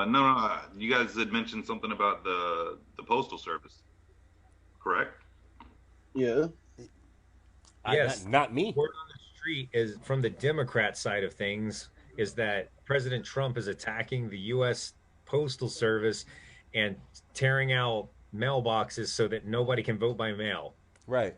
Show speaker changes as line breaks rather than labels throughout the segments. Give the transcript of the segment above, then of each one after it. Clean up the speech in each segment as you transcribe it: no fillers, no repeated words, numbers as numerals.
No. You guys had mentioned something about the postal service, correct?
Yeah.
Not,
Yes,
not me.
word on the street is from the Democrat side of things is that President Trump is attacking the U.S. Postal Service and tearing out mailboxes so that nobody can vote by mail.
Right,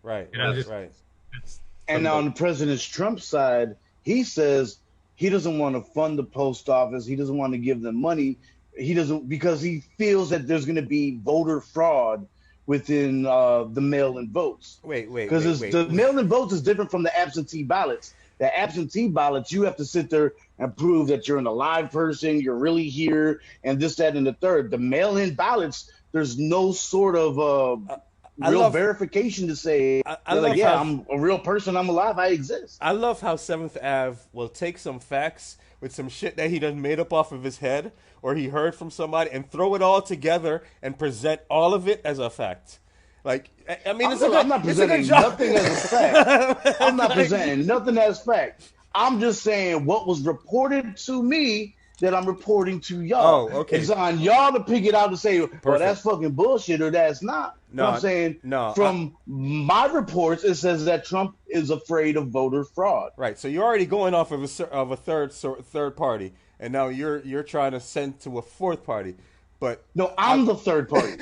right,
And I'm
right,
just
That's
right.
that's
And
from
on
the
the President Trump side, he says he doesn't want to fund the post office. He doesn't want to give them money. He doesn't because he feels that there's going to be voter fraud within the mail-in votes.
Wait, wait, wait,
Because
wait.
the mail-in votes is different from the absentee ballots. The absentee ballots, you have to sit there and prove that you're an alive person, you're really here, and this, that, and the third. The mail-in ballots, there's no sort of
I
real
love,
verification to say
I
they're like,
love
yeah,
how
I'm a real person, I'm alive, I exist.
I love how Seventh Ave will take some facts with some shit that he done made up off of his head or he heard from somebody and throw it all together and present all of it as a fact. Like, I mean,
I'm not
it's a good
presenting
job.
nothing as a fact. I'm not
Like,
presenting nothing as fact. I'm just saying what was reported to me that I'm reporting to y'all.
oh, okay,
It's on y'all to pick it out and say, well, that's
perfect.
fucking bullshit or that's not. But I'm
No,
saying
no,
from my reports, it says that Trump is afraid of voter fraud.
right. So you're already going off of of a third party, and now you're trying to send to a fourth party, but
No,
I,
I'm the third party.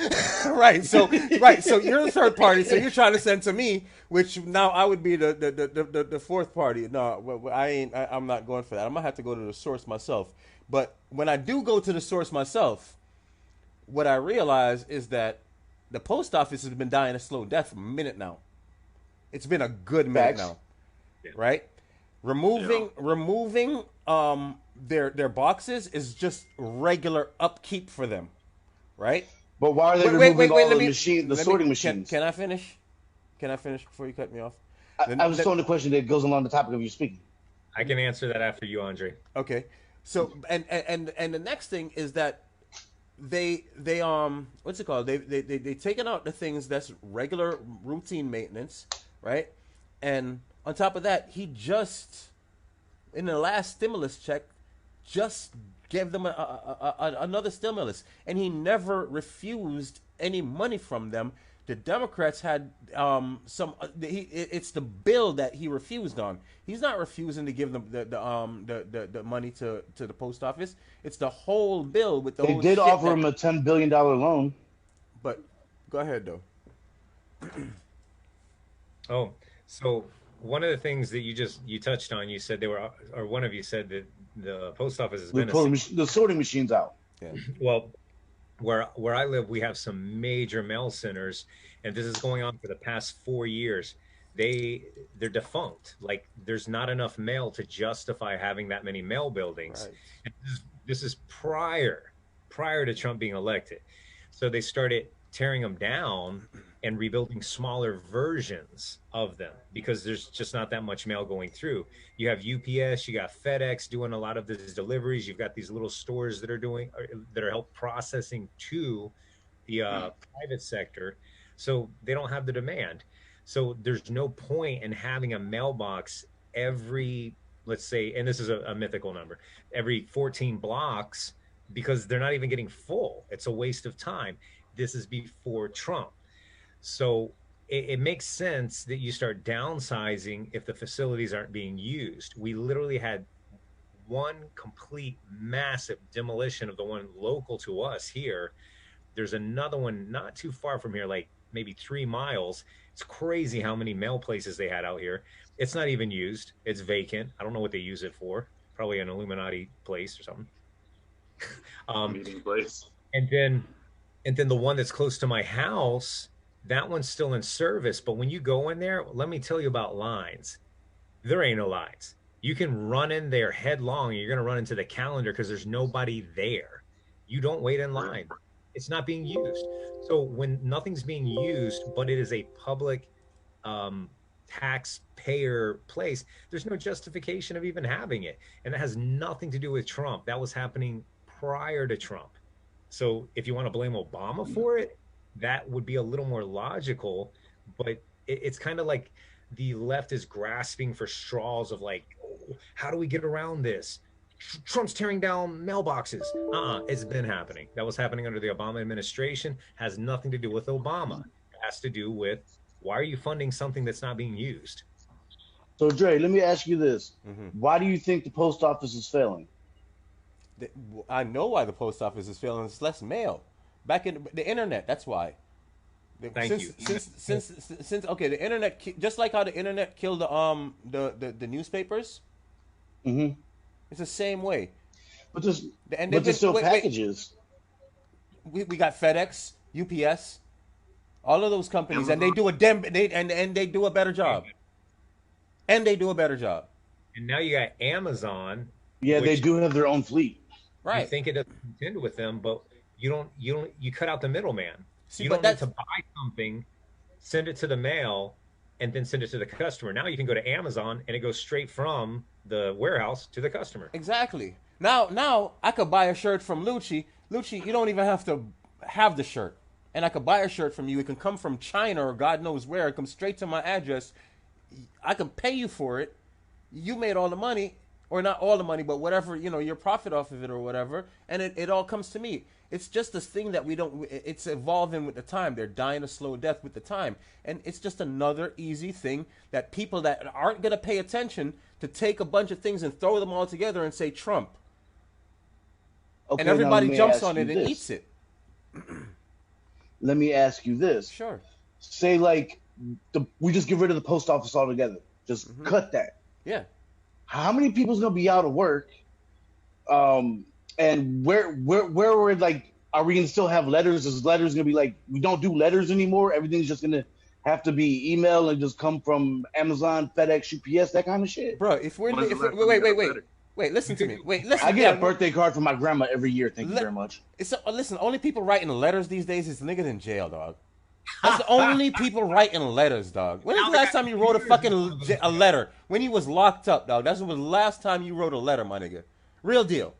right. So you're the third party. So you're trying to send to me, which now I would be the fourth party. No, I ain't. I'm not going for that. I'm gonna have to go to the source myself. But when I do go to the source myself, what I realize is that the post office has been dying a slow death for a minute now. It's been a good minute
Facts.
now,
yeah.
right?
Yeah.
Removing their boxes is just regular upkeep for them, right?
But why are they
Wait.
removing all
Let
the
me
the
let me
sorting machines?
can I finish? Can I finish before you cut me off?
I was throwing a question that goes along the topic of you speaking.
I can answer that after you, Andre.
Okay. So and the next thing is that they what's it called? They taken out the things that's regular routine maintenance, right? And on top of that, he just in the last stimulus check just gave them another stimulus, and he never refused any money from them. The Democrats had it's the bill that he refused on. He's not refusing to give them the money to the post office. It's the whole bill with the
They
whole
did
shit
offer
that.
him a $10 billion loan.
But go ahead though.
Oh, so one of the things that you touched on, you said they were, or one of you said that the post office has been a
The sorting machines out.
Yeah.
well, where I live, we have some major mail centers, and this is going on for the past 4 years. They're defunct. Like there's not enough mail to justify having that many mail buildings.
Right.
And this is prior to Trump being elected. So they started tearing them down and rebuilding smaller versions of them because there's just not that much mail going through. You have UPS, you got FedEx doing a lot of these deliveries. You've got these little stores that are doing that are help processing to the private sector, so they don't have the demand. So there's no point in having a mailbox every, let's say, and this is a mythical number, every 14 blocks because they're not even getting full. It's a waste of time. This is before Trump. So it makes sense that you start downsizing if the facilities aren't being used. We literally had one complete massive demolition of the one local to us here. There's another one not too far from here, like maybe 3 miles. It's crazy how many mail places they had out here. It's not even used. It's vacant. I don't know what they use it for. Probably an Illuminati place or something. Um,
Meeting place.
and then the one that's close to my house, that one's still in service. But when you go in there, let me tell you about lines. There ain't no lines. You can run in there headlong and you're going to run into the calendar because there's nobody there. You don't wait in line. It's not being used. So when nothing's being used, but it is a public um, taxpayer place, there's no justification of even having it. And it has nothing to do with Trump. That was happening prior to Trump. So if you want to blame Obama for it, that would be a little more logical. But it's kind of like the left is grasping for straws of like, oh, how do we get around this? Trump's tearing down mailboxes. It's been happening. That was happening under the Obama administration. Has nothing to do with Obama. It has to do with why are you funding something that's not being used?
So, Dre, let me ask you this:
Mhm.
why do you think the post office is failing?
The- I know why the post office is failing. It's less mail. Back in the internet, that's why.
Thank you.
Since okay, the internet just like how the internet killed the newspapers.
Hmm.
It's the same way.
But there's
And
but
they've
there's
been
still
wait,
packages.
we got FedEx, UPS, all of those companies, and they
Amazon.
do and they do a better job. And they do a better job.
And now you got Amazon,
Yeah, they
which
do have their own fleet.
you
Right.
think it doesn't contend with them, but you cut out the middleman.
See,
You
but
don't need
that's
to buy something, send it to the mail, and then send it to the customer. Now you can go to Amazon and it goes straight from the warehouse to the customer.
exactly. Now I could buy a shirt from Lucci. Lucci, you don't even have to have the shirt. And I could buy a shirt from you. It can come from China or God knows where. It comes straight to my address. I can pay you for it. You made all the money, or not all the money, but whatever, your profit off of it or whatever, and it all comes to me. It's just this thing that we don't, it's evolving with the time. They're dying a slow death with the time. And it's just another easy thing that people that aren't going to pay attention to take a bunch of things and throw them all together and say Trump.
Okay,
And
now let
everybody
me
jumps
ask
on
you
it and
this.
eats it.
Let me ask you this.
Sure.
Say like we just get rid of the post office altogether. Just
Mhm.
cut that.
Yeah.
How many people's gonna be out of work? And where we're like, are we gonna still have letters? Is letters gonna be like we don't do letters anymore? Everything's just gonna have to be email and just come from Amazon, FedEx, UPS, that kind of shit.
Bro, if we're,
When's the
if
last
we
time
wait,
you got
wait,
a
wait.
letter?
Wait, listen to me. Wait, listen.
I get
yeah,
a birthday card from my grandma every year. Thank you very much.
Listen, only people writing letters these days is niggas in jail, dog. That's the only people writing letters, dog. When was the last time you wrote a fucking a letter? When you was locked up, dog. That's when was the last time you wrote a letter, my nigga. Real deal.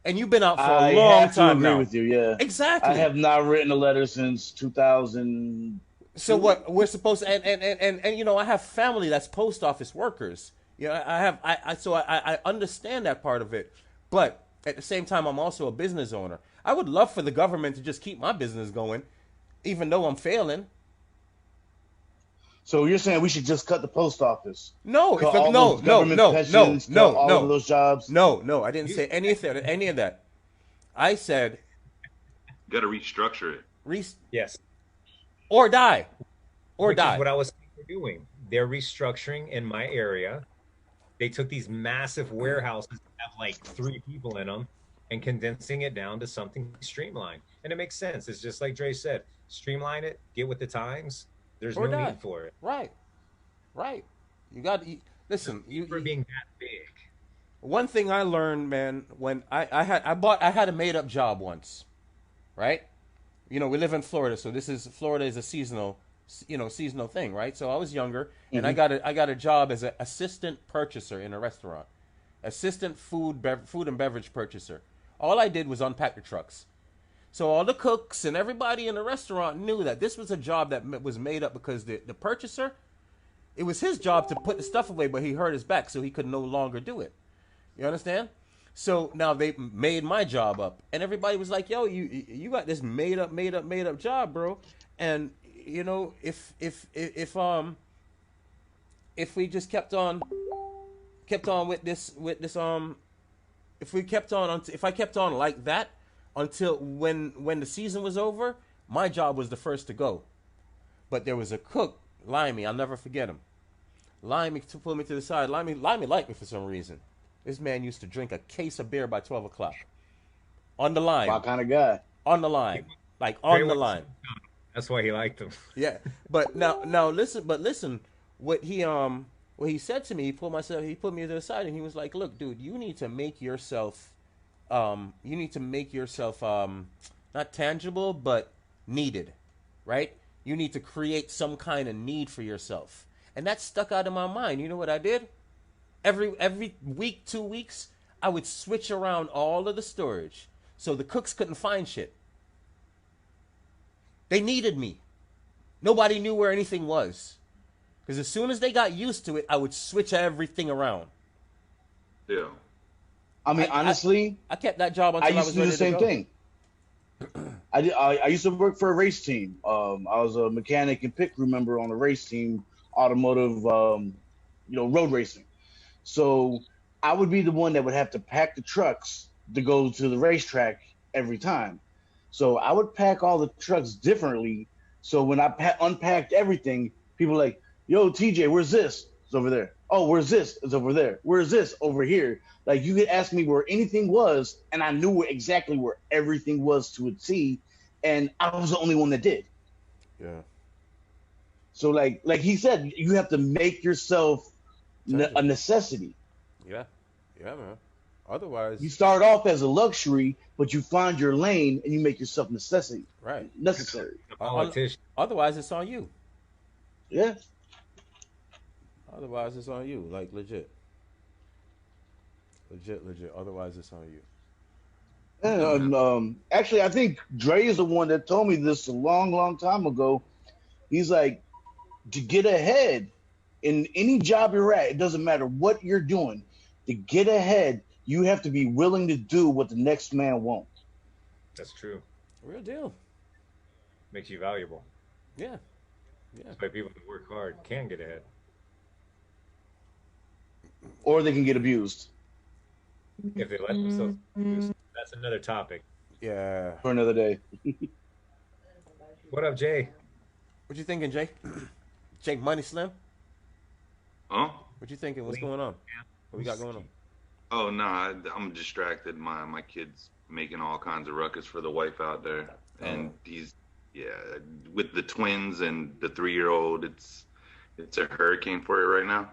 And you've been out for
I
a long
have to
time
agree
now.
with you. Yeah,
Exactly.
I have not written a letter since 2000.
So what we're supposed to, and I have family that's post office workers. I understand that part of it, but at the same time I'm also a business owner. I would love for the government to just keep my business going, even though I'm failing.
So you're saying we should just cut the post office?
No,
Cut all those government pensions, cut all of those jobs?
no. I didn't say any of that. I said
Got to restructure it.
Yes.
or die, or
Which
die.
is what I was saying they're doing. They're restructuring in my area. They took these massive warehouses that have like 3 people in them and condensing it down to something streamlined. And it makes sense. It's just like Dre said, streamline it, get with the times. There's
Or
no
die.
need for it.
Right. You got to listen.
For being that big.
One thing I learned, man, when I had a made up job once, right? We live in Florida, so Florida is a seasonal thing, right? So I was younger, and I got a job as an assistant purchaser in a restaurant, assistant food and beverage purchaser. All I did was unpack the trucks. So all the cooks and everybody in the restaurant knew that this was a job that was made up because the purchaser, it was his job to put the stuff away, but he hurt his back, so he could no longer do it. You understand? So now they made my job up, and everybody was like, "Yo, you got this made up job, bro." And if we just kept on with this if I kept on like that until when the season was over, my job was the first to go. But there was a cook, Limey, I'll never forget him. Limey pulled me to the side. Limey liked me for some reason. This man used to drink a case of beer by 12 o'clock. On the line.
My kind of guy.
On the line. Like on
Dre
the
was-
line.
That's why he liked them.
Yeah. But now listen, what he said to me, he put me to the side and he was like, "Look, dude, you need to make yourself not tangible but needed, right? You need to create some kind of need for yourself." And that stuck out in my mind. You know what I did? Every week, 2 weeks, I would switch around all of the storage so the cooks couldn't find shit. They needed me. Nobody knew where anything was. Because as soon as they got used to it, I would switch everything around.
Yeah.
I mean, honestly,
I kept that job
I
until I
used
was
to do
ready
the same
to go.
thing. I used to work for a race team. I was a mechanic and pit crew member on a race team, automotive, road racing. So I would be the one that would have to pack the trucks to go to the racetrack every time. So I would pack all the trucks differently. So when I unpacked everything, people were like, "Yo, TJ, where's this? It's over there. Oh, where's this? It's over there. Where's this? Over here." Like you could ask me where anything was, and I knew exactly where everything was to a T, and I was the only one that did.
Yeah.
So like he said, you have to make yourself a necessity.
Yeah. Yeah, man. Otherwise,
You start off as a luxury, but you find your lane and you make yourself
right.
necessary.
A politician.
Otherwise, it's on you.
Yeah.
Otherwise, it's on you. Like legit. Legit. Otherwise, it's on you.
And, actually, I think Dre is the one that told me this a long, long time ago. He's like, to get ahead in any job you're at, it doesn't matter what you're doing. To get ahead, you have to be willing to do what the next man won't.
That's true.
Real deal.
Makes you valuable.
Yeah. Yeah.
That's why people that work hard can get ahead.
Or they can get abused
If they let themselves use. That's another topic.
Yeah.
for another day.
What up, Jay?
What you thinking, Jay? Jake Money Slim?
Huh?
What you thinking? What's going on? What we got going on?
Oh no, I'm distracted. My kid's making all kinds of ruckus for the wife out there, and with the twins and the 3-year-old. It's a hurricane for it right now.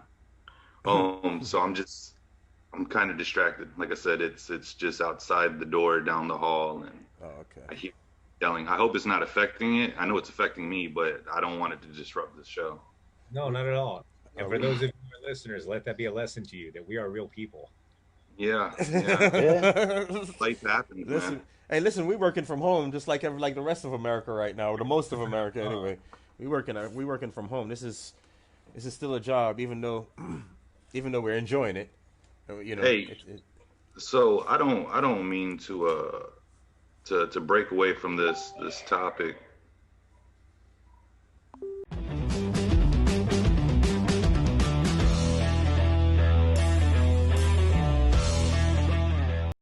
So I'm kind of distracted. Like I said, it's just outside the door, down the hall, and
Oh, okay.
I keep yelling. I hope it's not affecting it. I know it's affecting me, but I don't want it to disrupt the show.
No, not at all. And for those of you who are listeners, let that be a lesson to you that we are real people.
Yeah.
Yeah.
Life happens,
Listen,
man.
hey, listen, we working from home just like the rest of America right now, or the most of America anyway. We working from home. This is still a job, even though we're enjoying it.
Hey. So I don't mean to break away from this topic,